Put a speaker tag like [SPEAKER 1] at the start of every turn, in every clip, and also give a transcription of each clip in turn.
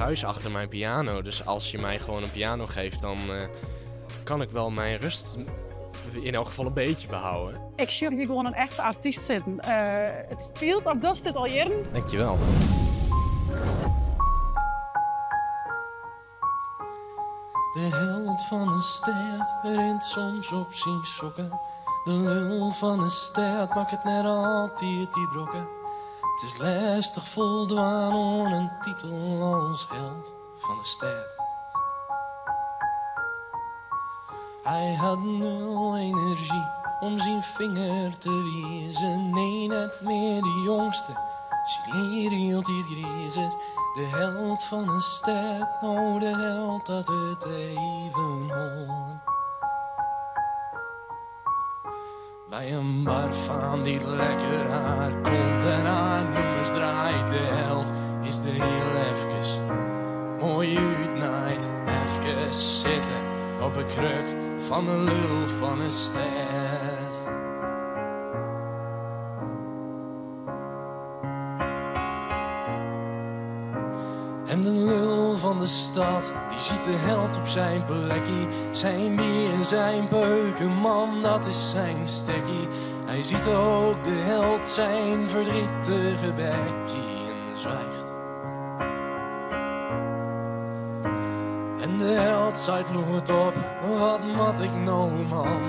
[SPEAKER 1] huis achter mijn piano. Dus als je mij gewoon een piano geeft, dan kan ik wel mijn rust in elk geval een beetje behouden.
[SPEAKER 2] Ik zie hier gewoon een echte artiest zitten. Het speelt of dat dit al jaren.
[SPEAKER 1] Dankjewel.
[SPEAKER 3] De held van de stad rent soms op zijn sokken. De lul van de stad maakt het net altijd die brokken. Het is lastig voldaan aan een titel als held van de stad. Hij had nul energie om zijn vinger te wijzen. Nee, net meer de jongste, zijn hier hield hij griezer. De held van de stad, nou de held dat het even hoort. Bij een barfaam die lekker haar komt en haar nummers draait. De held is er heel even mooi uitnaaid. Even zitten op een kruk van de lul van een stad. En de lul van de stad, die ziet de held op zijn plekkie. Zijn bier en zijn peuken, man, dat is zijn stekkie. Hij ziet ook de held zijn verdrietige bekkie en zwijgt. En de held zaait loert op, wat mat ik nou man.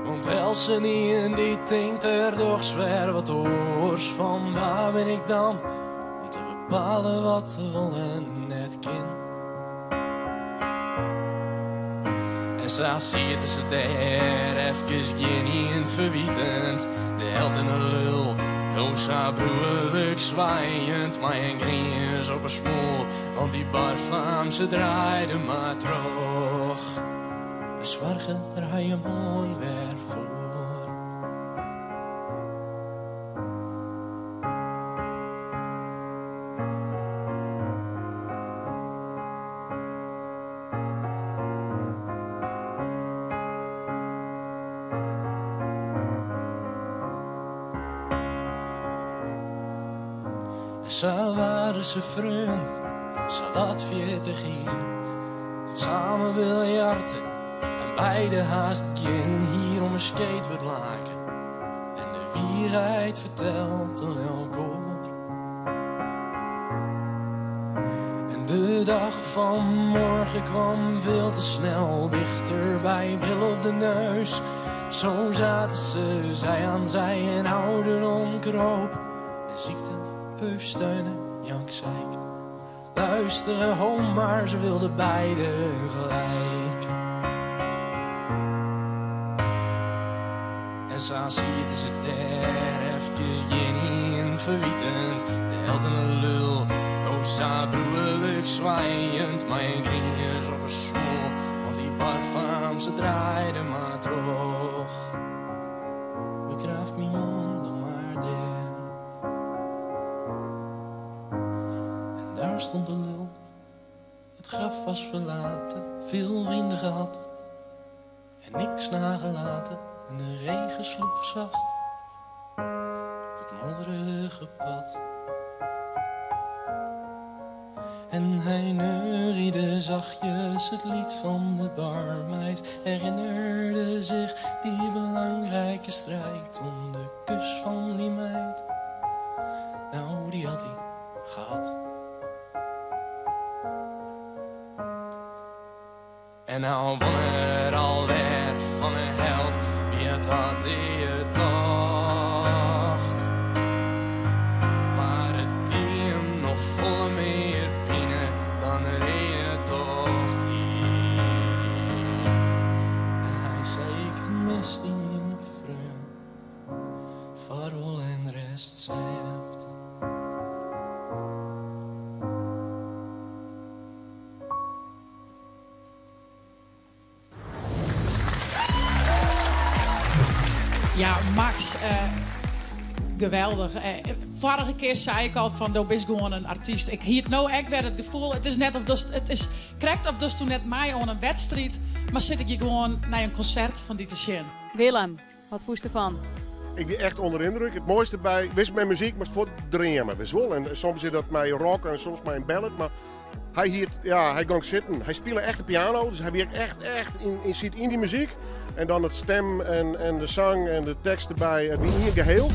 [SPEAKER 3] Want Elsen en die denkt er toch zwaar wat oors van. Waar ben ik dan? Bepalen wat we willen net kin. En zo zitten ze daar even geen verwietend. De held en de lul, Hosa broerlijk zwaaiend. Maar een griers op een smoel, want die barfaam ze draaide maar terug. En zwargen draaien mooi weer voor. Zo waren ze vrienden, zo wat 40 jaar. Samen biljarten en beide haast kin. Hier om een skate wordt laken en de wierheid vertelt aan elk oor. En de dag van morgen kwam veel te snel dichterbij, bril op de neus. Zo zaten ze, zij aan zij en ouderdom kroop. En ziekte puffsteunen, jankzeik. Luisteren, home, maar ze wilden beide gelijk. En zo zitten ze daar, even geen verwietend. De held en de lul, Hosa broerlijk zwaaiend. Maar een griers op een smoel, want die barfaam ze draaide maar terug. Begraaf mijn man dan maar daar. Daar stond de lul, het graf was verlaten, veel vrienden gehad en niks nagelaten. En de regen sloeg zacht op het modderige pad. En hij neuriede zachtjes het lied van de barmeid, herinnerde zich die belangrijke strijd om de kus van die meid. Nou, die had hij gehad. En nou won er alweer van een held, wie had dat hij dacht. Maar het die hem nog volle meer pine dan er hij tocht hier. En hij zei, ik mis die mijn vriend, varol en rest zegt.
[SPEAKER 2] Ja, Max, geweldig. Vorige keer zei ik al van, je bent gewoon een artiest. Ik hield nou echt weer het gevoel, het is net of dus, het is correct of dus toen net mij aan een wedstrijd, maar zit ik hier gewoon naar een concert van die te zien.
[SPEAKER 4] Willem, wat voest ervan?
[SPEAKER 5] Ik ben echt onder de indruk. Het mooiste bij, wist met muziek, maar het voor draaien. En soms is dat met rock en soms met een ballad, maar hij ging zitten. Hij speelde echt de piano, dus hij werkt echt in die muziek. En dan het stem en de zang en de tekst erbij, het wie in geheel.